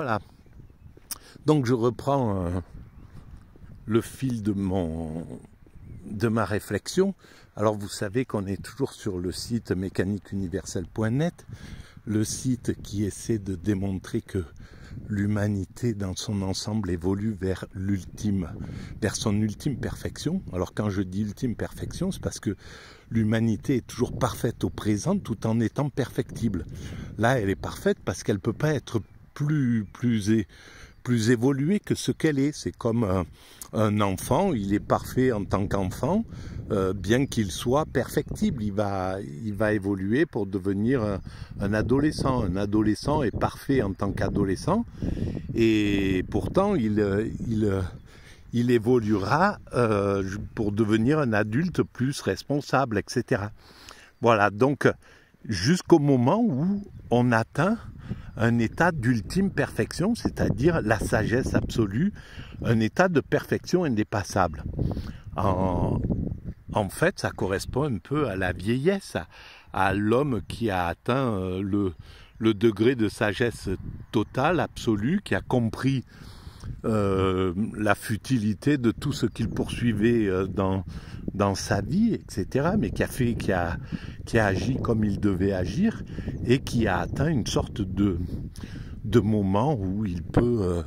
Voilà, donc je reprends le fil de ma réflexion. Alors vous savez qu'on est toujours sur le site mécaniqueuniverselle.net, le site qui essaie de démontrer que l'humanité dans son ensemble évolue vers son ultime perfection. Alors quand je dis ultime perfection, c'est parce que l'humanité est toujours parfaite au présent tout en étant perfectible. Là, elle est parfaite parce qu'elle ne peut pas être plus évoluée que ce qu'elle est. C'est comme un enfant, il est parfait en tant qu'enfant, bien qu'il soit perfectible. Il va évoluer pour devenir un adolescent. Un adolescent est parfait en tant qu'adolescent, et pourtant il évoluera pour devenir un adulte plus responsable, etc. Voilà, donc jusqu'au moment où on atteint un état d'ultime perfection, c'est-à-dire la sagesse absolue, un état de perfection indépassable. En fait, ça correspond un peu à la vieillesse, à l'homme qui a atteint le degré de sagesse totale, absolue, qui a compris la futilité de tout ce qu'il poursuivait dans sa vie, etc., mais qui a agi comme il devait agir et qui a atteint une sorte de moment où il peut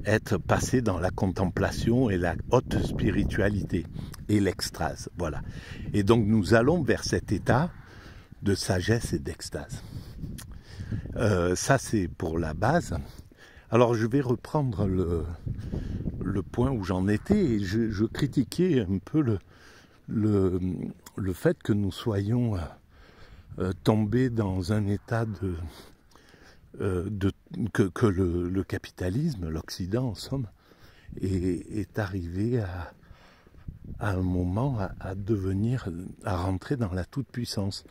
être passé dans la contemplation et la haute spiritualité et l'extase. Voilà. Et donc nous allons vers cet état de sagesse et d'extase. Ça c'est pour la base. Alors je vais reprendre le point où j'en étais, et je critiquais un peu le fait que nous soyons tombés dans un état que le capitalisme, l'Occident en somme, est arrivé à un moment à rentrer dans la toute-puissance.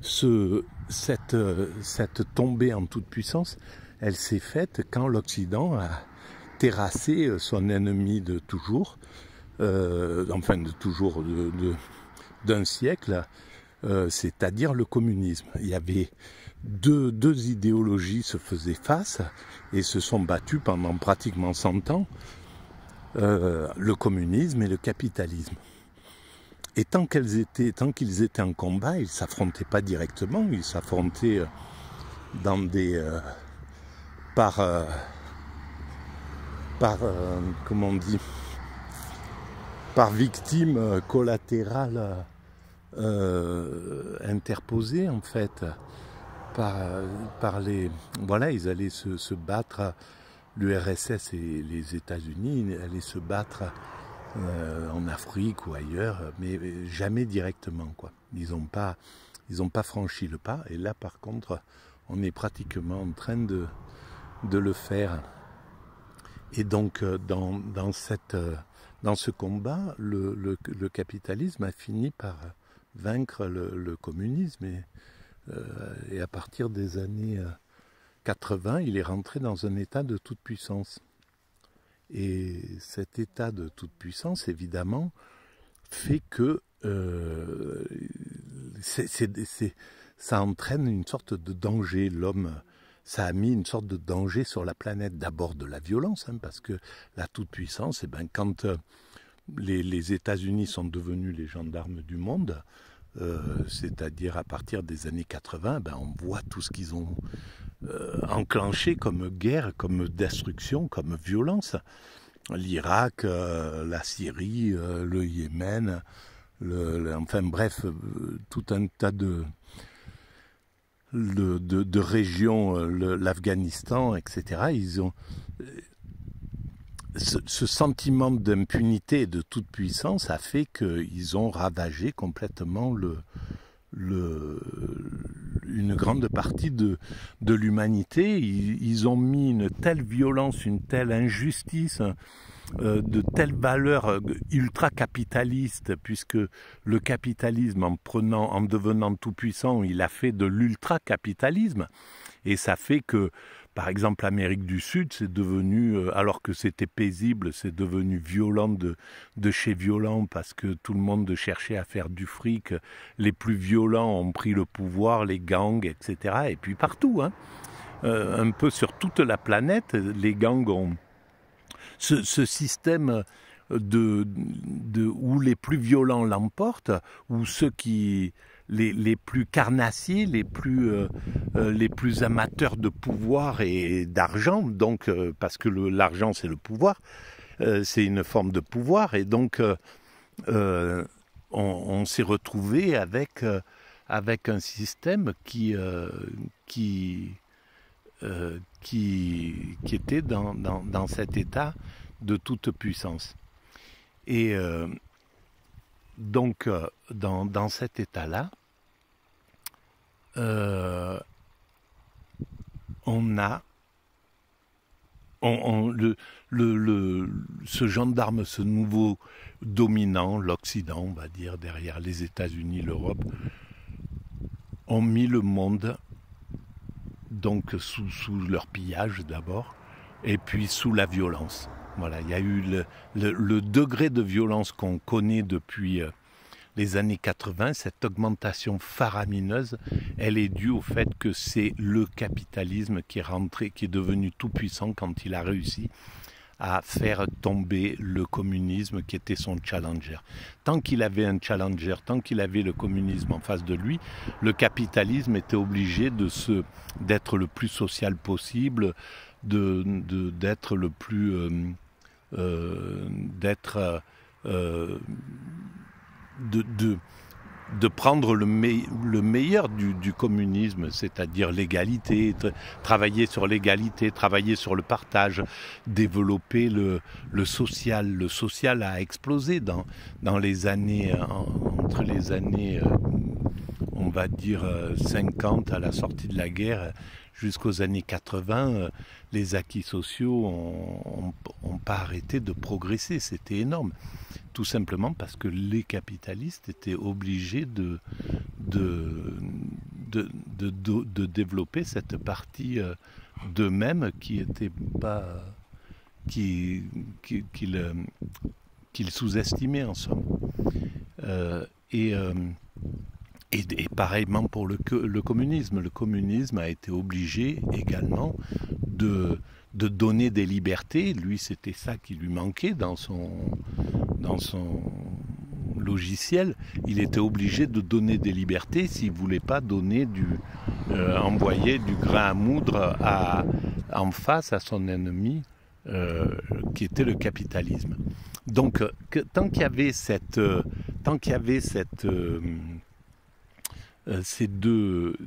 Cette tombée en toute-puissance, elle s'est faite quand l'Occident a terrassé son ennemi de toujours, d'un siècle, c'est-à-dire le communisme. Il y avait deux idéologies se faisaient face et se sont battues pendant pratiquement 100 ans, le communisme et le capitalisme. Et tant qu'ils étaient en combat, ils ne s'affrontaient pas directement, ils s'affrontaient dans comment on dit, par victime collatérale interposée en fait, voilà, ils allaient se battre, l'URSS et les États-Unis allaient se battre en Afrique ou ailleurs, mais jamais directement, quoi. Ils n'ont pas franchi le pas, et là par contre on est pratiquement en train de le faire. Et donc dans ce combat, le capitalisme a fini par vaincre le communisme, et à partir des années 80, il est rentré dans un état de toute puissance. Et cet état de toute puissance, évidemment, fait que ça entraîne une sorte de danger. L'homme, ça a mis une sorte de danger sur la planète. D'abord de la violence, parce que la toute-puissance, quand les États-Unis sont devenus les gendarmes du monde, c'est-à-dire à partir des années 80, on voit tout ce qu'ils ont enclenché comme guerre, comme destruction, comme violence. L'Irak, la Syrie, le Yémen, enfin bref, tout un tas de régions, l'Afghanistan, etc. Ils ont ce sentiment d'impunité et de toute puissance a fait qu'ils ont ravagé complètement une grande partie de l'humanité. Ils ont mis une telle violence, une telle injustice, de telles valeurs ultra-capitalistes, puisque le capitalisme, en devenant tout puissant, il a fait de l'ultra-capitalisme, et ça fait que, par exemple, l'Amérique du Sud, c'est devenu, alors que c'était paisible, c'est devenu violent de chez violent, parce que tout le monde cherchait à faire du fric. Les plus violents ont pris le pouvoir, les gangs, etc. Et puis partout, un peu sur toute la planète. Les gangs ont ce système où les plus violents l'emportent, où ceux qui les plus carnassiers, les plus amateurs de pouvoir et d'argent, donc parce que l'argent c'est le pouvoir, c'est une forme de pouvoir, et donc on s'est retrouvé avec un système qui était dans cet état de toute puissance. Et donc, dans cet état-là, ce gendarme, ce nouveau dominant, l'Occident, on va dire, derrière les États-Unis, l'Europe, ont mis le monde donc sous leur pillage d'abord, et puis sous la violence. Voilà, il y a eu le degré de violence qu'on connaît depuis les années 80, cette augmentation faramineuse, elle est due au fait que c'est le capitalisme qui est devenu tout puissant quand il a réussi à faire tomber le communisme qui était son challenger. Tant qu'il avait un challenger, tant qu'il avait le communisme en face de lui, le capitalisme était obligé d'être le plus social possible, d'être le plus... de prendre le meilleur du communisme, c'est-à-dire l'égalité, travailler sur l'égalité, travailler sur le partage, développer le social. Le social a explosé dans les années, entre les années, on va dire 50 à la sortie de la guerre, jusqu'aux années 80, les acquis sociaux n'ont pas arrêté de progresser. C'était énorme. Tout simplement parce que les capitalistes étaient obligés de développer cette partie d'eux-mêmes qui était pas... qu'ils sous-estimaient en somme. Et pareillement pour le communisme. Le communisme a été obligé également de donner des libertés. Lui, c'était ça qui lui manquait dans son logiciel. Il était obligé de donner des libertés s'il ne voulait pas envoyer du grain à moudre en face à son ennemi, qui était le capitalisme. Donc, tant qu'il y avait ces deux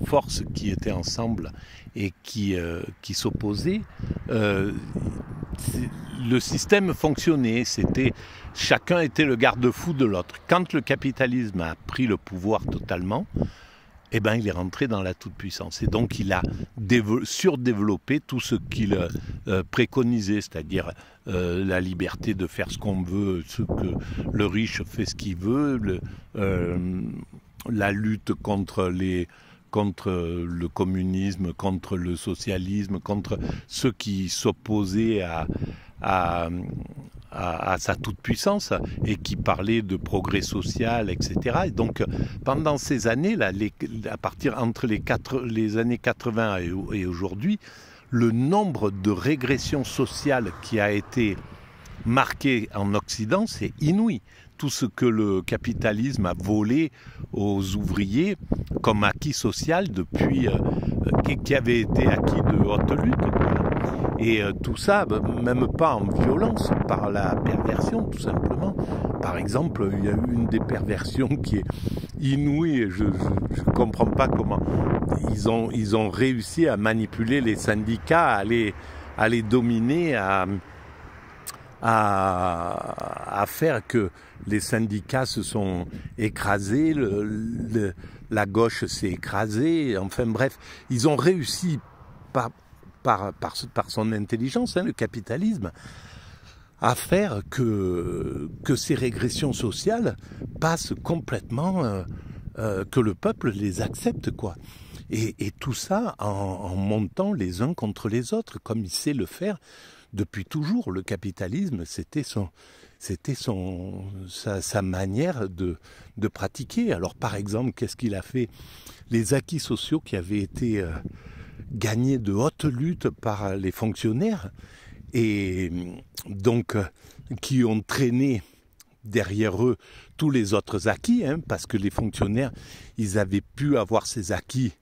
forces qui étaient ensemble et qui s'opposaient, le système fonctionnait. Chacun était le garde-fou de l'autre. Quand le capitalisme a pris le pouvoir totalement, eh ben, il est rentré dans la toute-puissance. Et donc, il a surdéveloppé tout ce qu'il préconisait, c'est-à-dire la liberté de faire ce qu'on veut, que le riche fait ce qu'il veut, la lutte contre le communisme, contre le socialisme, contre ceux qui s'opposaient à sa toute-puissance et qui parlaient de progrès social, etc. Et donc, pendant ces années-là, à partir entre les années 80 et aujourd'hui, le nombre de régressions sociales qui a été marqué en Occident, c'est inouï. Tout ce que le capitalisme a volé aux ouvriers comme acquis social depuis, qui avait été acquis de haute lutte. Et tout ça, même pas en violence, par la perversion tout simplement. Par exemple, il y a eu une des perversions qui est inouïe, je ne comprends pas comment. Ils ont réussi à manipuler les syndicats, à les dominer, à faire que les syndicats se sont écrasés, la gauche s'est écrasée, enfin bref, ils ont réussi par son intelligence, le capitalisme, à faire que ces régressions sociales passent complètement, que le peuple les accepte, quoi. Et tout ça en montant les uns contre les autres, comme il sait le faire depuis toujours. Le capitalisme, c'était sa manière de pratiquer. Alors par exemple, qu'est-ce qu'il a fait? Les acquis sociaux qui avaient été gagnée de haute lutte par les fonctionnaires et donc qui ont traîné derrière eux tous les autres acquis, hein, parce que les fonctionnaires, ils avaient pu avoir ces acquis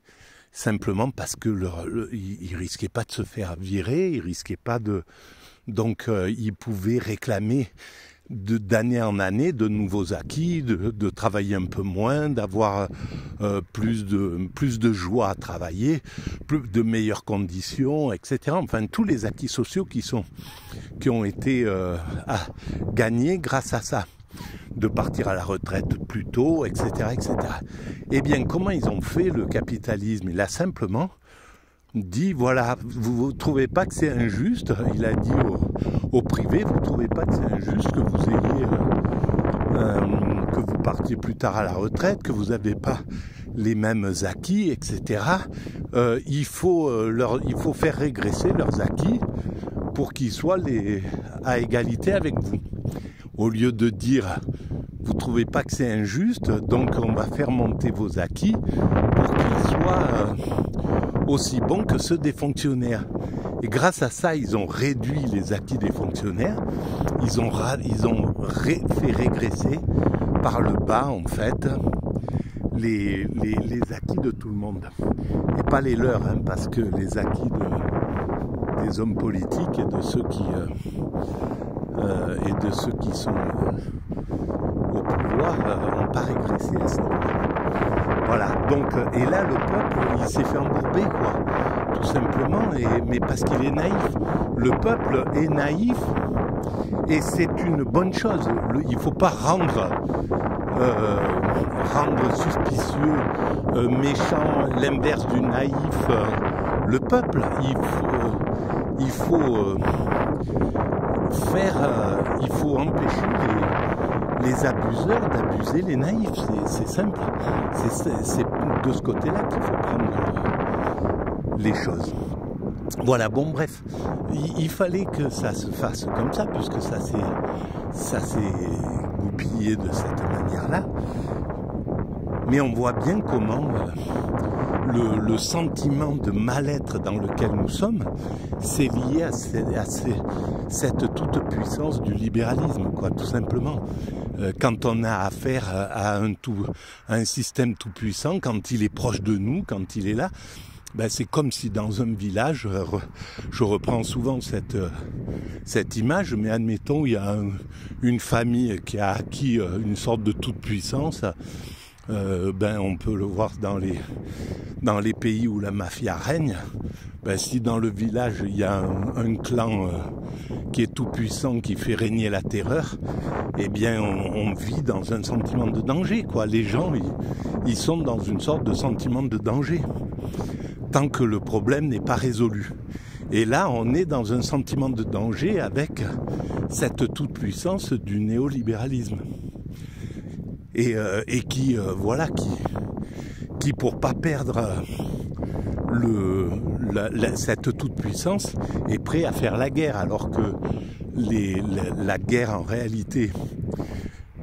simplement parce que ils risquaient pas de se faire virer, ils risquaient pas de... Donc ils pouvaient réclamer d'année en année de nouveaux acquis, de travailler un peu moins, d'avoir plus de joie à travailler, de meilleures conditions, etc. Enfin, tous les acquis sociaux qui ont été gagnés grâce à ça. De partir à la retraite plus tôt, etc., etc. Eh bien, comment ils ont fait le capitalisme? Il a simplement dit, voilà, vous ne trouvez pas que c'est injuste? Il a dit au privé, vous ne trouvez pas que c'est injuste que vous ayez, que vous partiez plus tard à la retraite, que vous n'avez pas les mêmes acquis, etc. Il faut faire régresser leurs acquis pour qu'ils soient à égalité avec vous. Au lieu de dire, vous ne trouvez pas que c'est injuste, donc on va faire monter vos acquis pour qu'ils soient aussi bons que ceux des fonctionnaires. Et grâce à ça, ils ont réduit les acquis des fonctionnaires, ils ont fait régresser par le bas, en fait, les acquis de tout le monde. Et pas les leurs, hein, parce que les acquis des hommes politiques et de ceux qui... sont au pouvoir n'ont pas régressé à ce niveau-là. Voilà, donc, et là le peuple, il s'est fait embourber, quoi, tout simplement, mais parce qu'il est naïf. Le peuple est naïf et c'est une bonne chose. Il ne faut pas rendre suspicieux, méchant, l'inverse du naïf, le peuple. Il faut empêcher les abuseurs d'abuser les naïfs. C'est simple. C'est de ce côté-là qu'il faut prendre les choses. Voilà, bon bref, il fallait que ça se fasse comme ça, puisque ça s'est goupillé de cette manière-là. Mais on voit bien comment le sentiment de mal-être dans lequel nous sommes, c'est lié à cette toute-puissance du libéralisme, quoi, tout simplement. Quand on a affaire à un système tout-puissant, quand il est proche de nous, quand il est là, ben c'est comme si dans un village, je reprends souvent cette image, mais admettons, il y a une famille qui a acquis une sorte de toute-puissance. On peut le voir dans les pays où la mafia règne. Si dans le village il y a un clan qui est tout puissant, qui fait régner la terreur, eh bien on vit dans un sentiment de danger, quoi. Les gens ils sont dans une sorte de sentiment de danger tant que le problème n'est pas résolu. Et là on est dans un sentiment de danger avec cette toute puissance du néolibéralisme. Et qui pour pas perdre cette toute-puissance est prêt à faire la guerre, alors que la guerre en réalité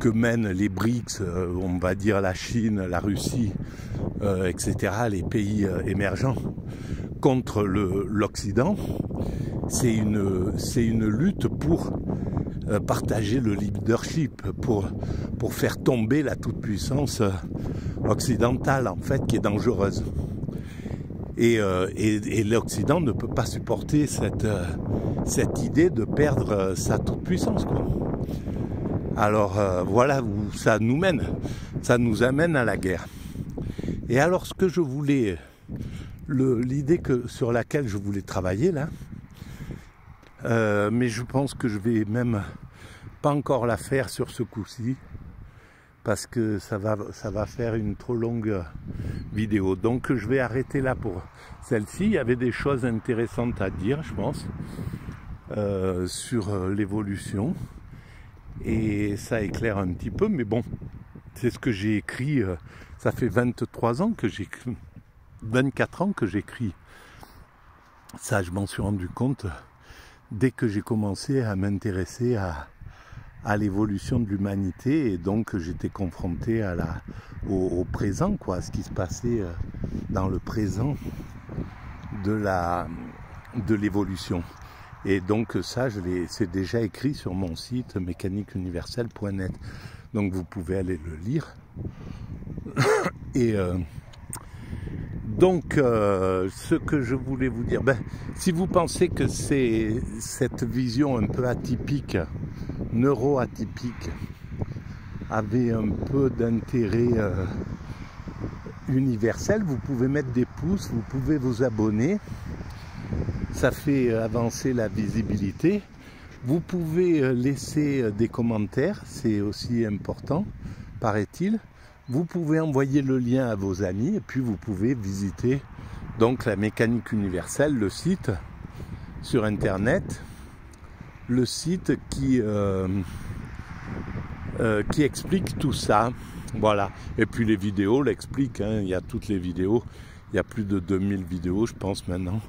que mènent les BRICS, on va dire la Chine, la Russie, etc., les pays émergents, contre l'Occident, c'est une lutte pour partager le leadership, pour faire tomber la toute-puissance occidentale, en fait, qui est dangereuse. Et l'Occident ne peut pas supporter cette idée de perdre sa toute-puissance, quoi. Alors voilà où ça nous amène à la guerre. Et alors ce que je voulais, l'idée sur laquelle je voulais travailler là, mais je pense que je vais même pas encore la faire sur ce coup-ci, parce que ça va faire une trop longue vidéo. Donc je vais arrêter là pour celle-ci. Il y avait des choses intéressantes à dire, je pense, sur l'évolution, et ça éclaire un petit peu, mais bon, c'est ce que j'ai écrit. Ça fait 23 ans que j'écris, 24 ans que j'écris. Ça, je m'en suis rendu compte dès que j'ai commencé à m'intéresser à l'évolution de l'humanité, et donc j'étais confronté au présent, quoi, à ce qui se passait dans le présent de l'évolution. Et donc ça, c'est déjà écrit sur mon site mécaniqueuniverselle.net. Donc vous pouvez aller le lire. Et donc ce que je voulais vous dire, si vous pensez que c'est cette vision un peu atypique, neuro-atypique, avait un peu d'intérêt universel, vous pouvez mettre des pouces, vous pouvez vous abonner. Ça fait avancer la visibilité. Vous pouvez laisser des commentaires, c'est aussi important, paraît-il. Vous pouvez envoyer le lien à vos amis et puis vous pouvez visiter donc la mécanique universelle, le site sur internet, le site qui explique tout ça. Voilà. Et puis les vidéos l'expliquent, hein. Il y a toutes les vidéos, il y a plus de 2000 vidéos je pense maintenant.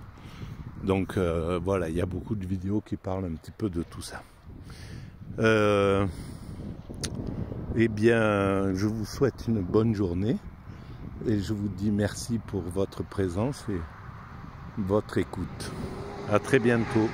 Donc voilà, il y a beaucoup de vidéos qui parlent un petit peu de tout ça. Eh bien, je vous souhaite une bonne journée et je vous dis merci pour votre présence et votre écoute. À très bientôt.